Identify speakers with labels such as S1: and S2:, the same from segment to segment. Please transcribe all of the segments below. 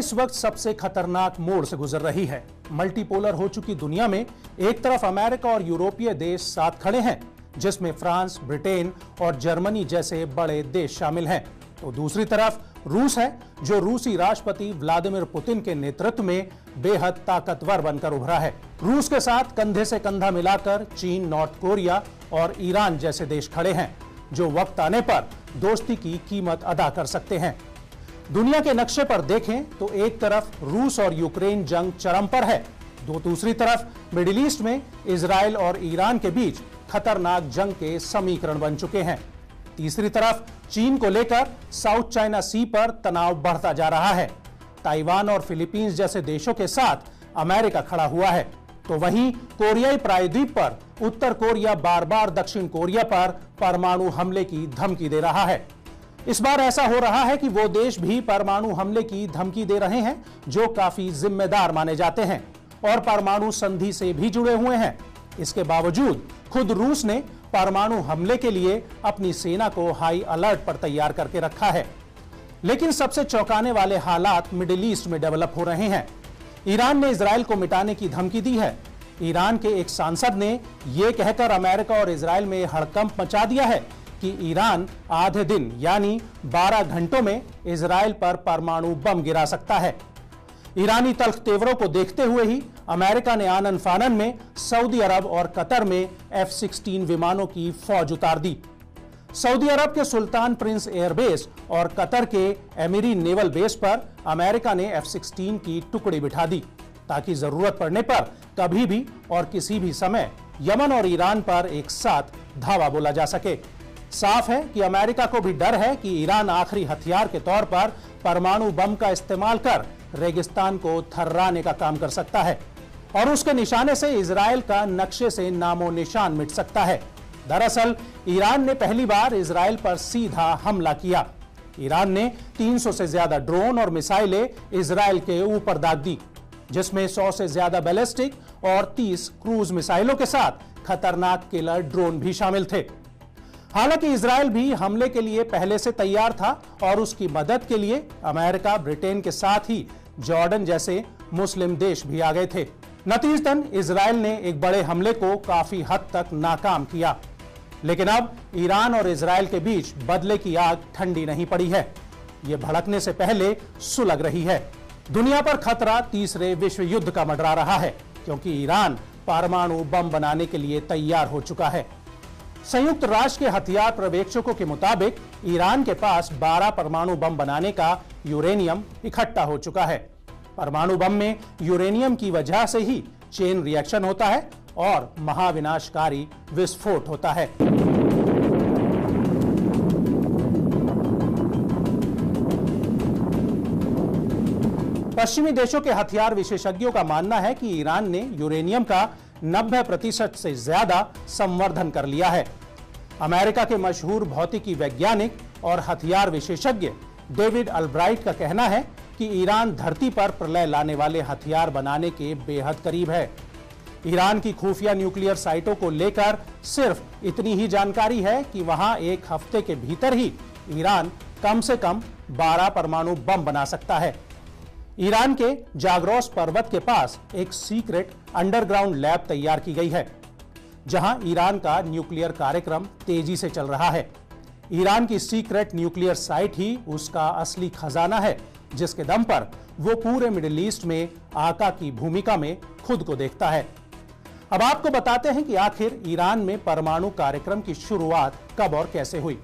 S1: इस वक्त सबसे खतरनाक मोड़ से गुजर रही है। मल्टीपोलर हो चुकी दुनिया में एक तरफ अमेरिका और यूरोपीय देश साथ खड़े हैं, जिसमें फ्रांस, ब्रिटेन और जर्मनी जैसे बड़े देश शामिल हैं, तो दूसरी तरफ रूस है, जो रूसी राष्ट्रपति व्लादिमीर पुतिन के नेतृत्व में बेहद ताकतवर बनकर उभरा है। रूस के साथ कंधे से कंधा मिलाकर चीन, नॉर्थ कोरिया और ईरान जैसे देश खड़े हैं, जो वक्त आने पर दोस्ती की कीमत अदा कर सकते हैं। दुनिया के नक्शे पर देखें तो एक तरफ रूस और यूक्रेन जंग चरम पर है, दूसरी तरफ मिडिल ईस्ट में इजराइल और ईरान के बीच खतरनाक जंग के समीकरण बन चुके हैं। तीसरी तरफ चीन को लेकर साउथ चाइना सी पर तनाव बढ़ता जा रहा है। ताइवान और फिलीपींस जैसे देशों के साथ अमेरिका खड़ा हुआ है, तो वहीं कोरियाई प्रायद्वीप पर उत्तर कोरिया बार बार दक्षिण कोरिया पर परमाणु हमले की धमकी दे रहा है। इस बार ऐसा हो रहा है कि वो देश भी परमाणु हमले की धमकी दे रहे हैं, जो काफी जिम्मेदार माने जाते हैं और परमाणु संधि से भी जुड़े हुए हैं। इसके बावजूद खुद रूस ने परमाणु हमले के लिए अपनी सेना को हाई अलर्ट पर तैयार करके रखा है। लेकिन सबसे चौंकाने वाले हालात मिडिल ईस्ट में डेवलप हो रहे हैं। ईरान ने इजराइल को मिटाने की धमकी दी है। ईरान के एक सांसद ने यह कहकर अमेरिका और इजराइल में हड़कंप मचा दिया है कि ईरान आधे दिन यानी 12 घंटों में इजराइल पर परमाणु बम गिरा सकता है। ईरानी तल्ख तेवरों को देखते हुए ही अमेरिका ने आनन फानन में सऊदी अरब और कतर में F-16 विमानों की फौज उतार दी। सऊदी अरब के सुल्तान प्रिंस एयरबेस और कतर के एमिरी नेवल बेस पर अमेरिका ने F-16 की टुकड़ी बिठा दी, ताकि जरूरत पड़ने पर कभी भी और किसी भी समय यमन और ईरान पर एक साथ धावा बोला जा सके। साफ है कि अमेरिका को भी डर है कि ईरान आखिरी हथियार के तौर पर परमाणु बम का इस्तेमाल कर रेगिस्तान को थर्राने का काम कर सकता है और उसके निशाने से इजराइल का नक्शे से नामो निशान मिट सकता है। दरअसल ईरान ने पहली बार इजराइल पर सीधा हमला किया। ईरान ने 300 से ज्यादा ड्रोन और मिसाइलें इजराइल के ऊपर दाग दी, जिसमें 100 से ज्यादा बैलिस्टिक और 30 क्रूज मिसाइलों के साथ खतरनाक किलर ड्रोन भी शामिल थे। हालांकि इजराइल भी हमले के लिए पहले से तैयार था और उसकी मदद के लिए अमेरिका, ब्रिटेन के साथ ही जॉर्डन जैसे मुस्लिम देश भी आ गए थे। नतीजतन इजराइल ने एक बड़े हमले को काफी हद तक नाकाम किया। लेकिन अब ईरान और इजराइल के बीच बदले की आग ठंडी नहीं पड़ी है, यह भड़कने से पहले सुलग रही है। दुनिया पर खतरा तीसरे विश्व युद्ध का मंडरा रहा है, क्योंकि ईरान परमाणु बम बनाने के लिए तैयार हो चुका है। संयुक्त राष्ट्र के हथियार पर्यवेक्षकों के मुताबिक ईरान के पास 12 परमाणु बम बनाने का यूरेनियम इकट्ठा हो चुका है। परमाणु बम में यूरेनियम की वजह से ही चेन रिएक्शन होता है और महाविनाशकारी विस्फोट होता है। पश्चिमी देशों के हथियार विशेषज्ञों का मानना है कि ईरान ने यूरेनियम का 90% से ज्यादा संवर्धन कर लिया है। अमेरिका के मशहूर भौतिकी वैज्ञानिक और हथियार विशेषज्ञ डेविड अल्ब्राइट का कहना है कि ईरान धरती पर प्रलय लाने वाले हथियार बनाने के बेहद करीब है। ईरान की खुफिया न्यूक्लियर साइटों को लेकर सिर्फ इतनी ही जानकारी है कि वहां एक हफ्ते के भीतर ही ईरान कम से कम 12 परमाणु बम बना सकता है। ईरान के जाग्रोस पर्वत के पास एक सीक्रेट अंडरग्राउंड लैब तैयार की गई है, जहां ईरान का न्यूक्लियर कार्यक्रम तेजी से चल रहा है। ईरान की सीक्रेट न्यूक्लियर साइट ही उसका असली खजाना है, जिसके दम पर वो पूरे मिडिल ईस्ट में आका की भूमिका में खुद को देखता है। अब आपको बताते हैं कि आखिर ईरान में परमाणु कार्यक्रम की शुरुआत कब और कैसे हुई।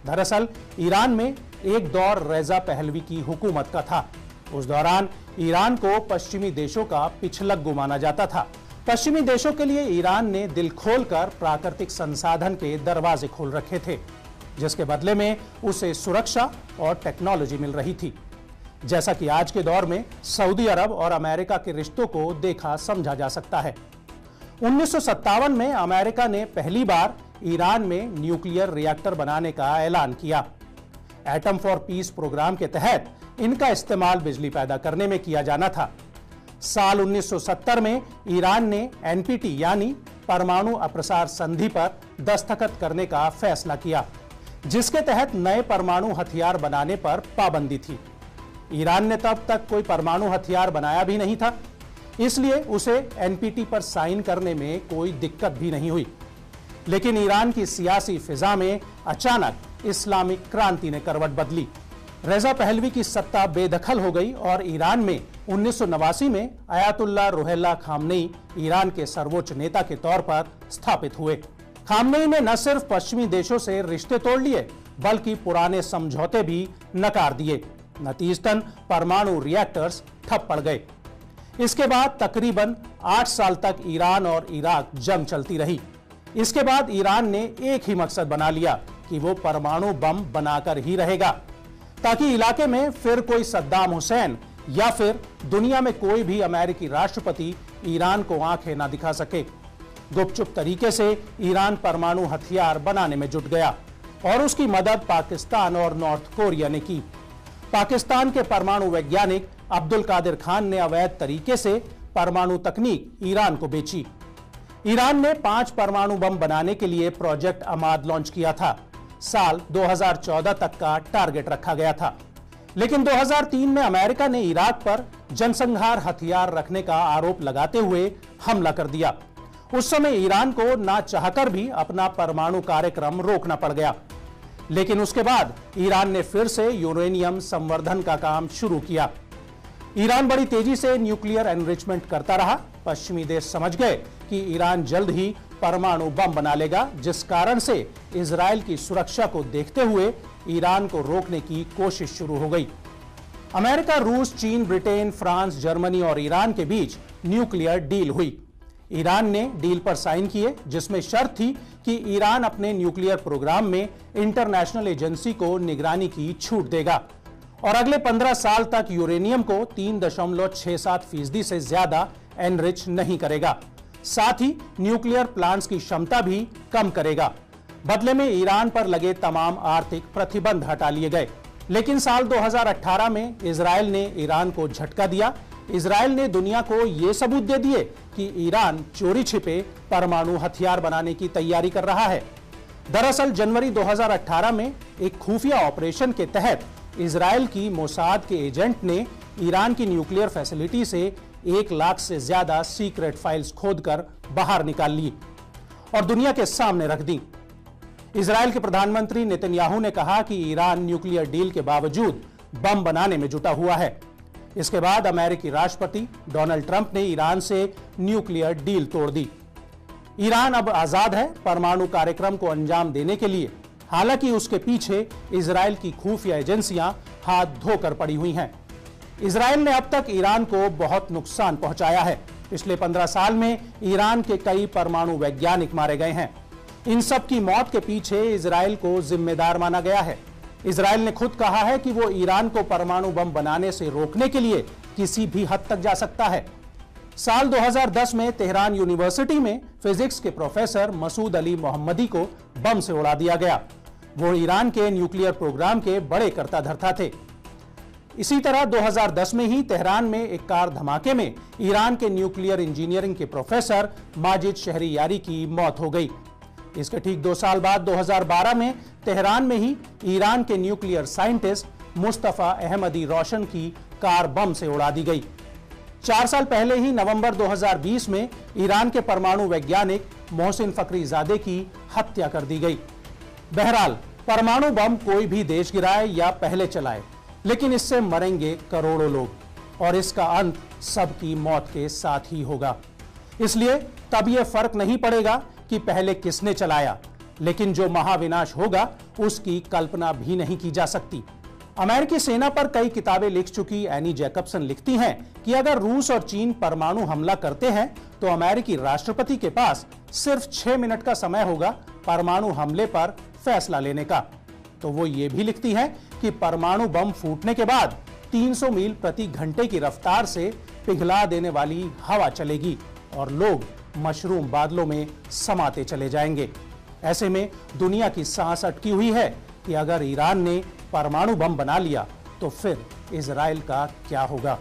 S1: दरअसल ईरान में एक दौर रेजा पहलवी की हुकूमत का था। उस दौरान ईरान को पश्चिमी देशों का पिछलग्गू माना जाता था। पश्चिमी देशों के लिए ईरान ने दिल खोलकर प्राकृतिक संसाधन के दरवाजे खोल रखे थे, जिसके बदले में उसे सुरक्षा और टेक्नोलॉजी मिल रही थी। जैसा कि आज के दौर में सऊदी अरब और अमेरिका के रिश्तों को देखा समझा जा सकता है। 1957 में अमेरिका ने पहली बार ईरान में न्यूक्लियर रिएक्टर बनाने का ऐलान किया। एटम फॉर पीस प्रोग्राम के तहत इनका इस्तेमाल बिजली पैदा करने में किया जाना था। साल 1970 में ईरान ने एनपीटी यानी परमाणु अप्रसार संधि पर दस्तखत करने का फैसला किया, जिसके तहत नए परमाणु हथियार बनाने पर पाबंदी थी। ईरान ने तब तक कोई परमाणु हथियार बनाया भी नहीं था, इसलिए उसे एनपीटी पर साइन करने में कोई दिक्कत भी नहीं हुई। लेकिन ईरान की सियासी फिजा में अचानक इस्लामिक क्रांति ने करवट बदली। रजा पहलवी की सत्ता बेदखल हो गई और ईरान में 1989 में अयातुल्लाह रुहुल्लाह खामनेई ईरान के सर्वोच्च नेता के तौर पर स्थापित हुए। खामनेई ने न सिर्फ पश्चिमी देशों से रिश्ते तोड़ लिए, बल्कि पुराने समझौते भी नकार दिए। नतीजतन परमाणु रिएक्टर्स ठप पड़ गए। इसके बाद तकरीबन 8 साल तक ईरान और इराक जंग चलती रही। इसके बाद ईरान ने एक ही मकसद बना लिया कि वो परमाणु बम बनाकर ही रहेगा, ताकि इलाके में फिर कोई सद्दाम हुसैन या फिर दुनिया में कोई भी अमेरिकी राष्ट्रपति ईरान को आंखें ना दिखा सके। गुपचुप तरीके से ईरान परमाणु हथियार बनाने में जुट गया और उसकी मदद पाकिस्तान और नॉर्थ कोरिया ने की। पाकिस्तान के परमाणु वैज्ञानिक अब्दुल कादिर खान ने अवैध तरीके से परमाणु तकनीक ईरान को बेची। ईरान ने 5 परमाणु बम बनाने के लिए प्रोजेक्ट अमाद लॉन्च किया था। साल 2014 तक का टारगेट रखा गया था, लेकिन 2003 में अमेरिका ने इराक पर जनसंहार हथियार रखने का आरोप लगाते हुए हमला कर दिया। उस समय ईरान को ना चाहकर भी अपना परमाणु कार्यक्रम रोकना पड़ गया। लेकिन उसके बाद ईरान ने फिर से यूरेनियम संवर्धन का काम शुरू किया। ईरान बड़ी तेजी से न्यूक्लियर एनरिचमेंट करता रहा। पश्चिमी देश समझ गए कि ईरान जल्द ही परमाणु बम बना लेगा, जिस कारण से इजराइल की सुरक्षा को देखते हुए ईरान को रोकने की कोशिश शुरू हो गई। अमेरिका, रूस, चीन, ब्रिटेन, फ्रांस, जर्मनी और ईरान के बीच न्यूक्लियर डील हुई। ईरान ने डील पर साइन किए, जिसमें शर्त थी कि ईरान अपने न्यूक्लियर प्रोग्राम में इंटरनेशनल एजेंसी को निगरानी की छूट देगा और अगले 15 साल तक यूरेनियम को 3.67% से ज्यादा एनरिच नहीं करेगा। साथ ही न्यूक्लियर प्लांट्स की क्षमता भी कम करेगा। बदले में ईरान पर लगे तमाम आर्थिक प्रतिबंध हटा लिए गए। लेकिन साल 2018 में इजराइल ने ईरान को झटका दिया। इजराइल ने दुनिया को यह सबूत दे दिए कि ईरान चोरी छिपे परमाणु हथियार बनाने की तैयारी कर रहा है। दरअसल जनवरी 2018 में एक खुफिया ऑपरेशन के तहत इजराइल की मोसाद के एजेंट ने ईरान की न्यूक्लियर फैसिलिटी से 1 लाख से ज्यादा सीक्रेट फाइल्स खोदकर बाहर निकाल ली और दुनिया के सामने रख दी। इजराइल के प्रधानमंत्री नेतन्याहू ने कहा कि ईरान न्यूक्लियर डील के बावजूद बम बनाने में जुटा हुआ है। इसके बाद अमेरिकी राष्ट्रपति डोनाल्ड ट्रंप ने ईरान से न्यूक्लियर डील तोड़ दी। ईरान अब आजाद है परमाणु कार्यक्रम को अंजाम देने के लिए। हालांकि उसके पीछे इजराइल की खुफिया एजेंसियां हाथ धोकर पड़ी हुई हैं। इजराइल ने अब तक ईरान को बहुत नुकसान पहुंचाया है। पिछले 15 साल में ईरान के कई परमाणु वैज्ञानिक मारे गए हैं। इन सब की मौत के पीछे इजराइल को जिम्मेदार माना गया है। इजराइल ने खुद कहा है कि वो ईरान को परमाणु बम बनाने से रोकने के लिए किसी भी हद तक जा सकता है। साल 2010 में तेहरान यूनिवर्सिटी में फिजिक्स के प्रोफेसर मसूद अली मोहम्मदी को बम से उड़ा दिया गया। वो ईरान के न्यूक्लियर प्रोग्राम के बड़े कर्ता धर्ता थे। इसी तरह 2010 में ही तेहरान में एक कार धमाके में ईरान के न्यूक्लियर इंजीनियरिंग के प्रोफेसर माजिद शहरियारी की मौत हो गई। इसके ठीक 2 साल बाद 2012 में तेहरान में ही ईरान के न्यूक्लियर साइंटिस्ट मुस्तफा अहमदी रोशन की कार बम से उड़ा दी गई। 4 साल पहले ही नवंबर 2020 में ईरान के परमाणु वैज्ञानिक मोहसिन फखरीजादे की हत्या कर दी गई। बहरहाल परमाणु बम कोई भी देश गिराए या पहले चलाए, लेकिन इससे मरेंगे करोड़ों लोग और इसका अंत सबकी मौत के साथ ही होगा। इसलिए तब यह फर्क नहीं पड़ेगा कि पहले किसने चलाया, लेकिन जो महाविनाश होगा उसकी कल्पना भी नहीं की जा सकती। अमेरिकी सेना पर कई किताबें लिख चुकी एनी जैकबसन लिखती हैं कि अगर रूस और चीन परमाणु हमला करते हैं तो अमेरिकी राष्ट्रपति के पास सिर्फ 6 मिनट का समय होगा परमाणु हमले पर फैसला लेने का। तो वो ये भी लिखती हैं कि परमाणु बम फूटने के बाद 300 मील प्रति घंटे की रफ्तार से पिघला देने वाली हवा चलेगी और लोग मशरूम बादलों में समाते चले जाएंगे। ऐसे में दुनिया की सांस अटकी हुई है कि अगर ईरान ने परमाणु बम बना लिया तो फिर इजराइल का क्या होगा।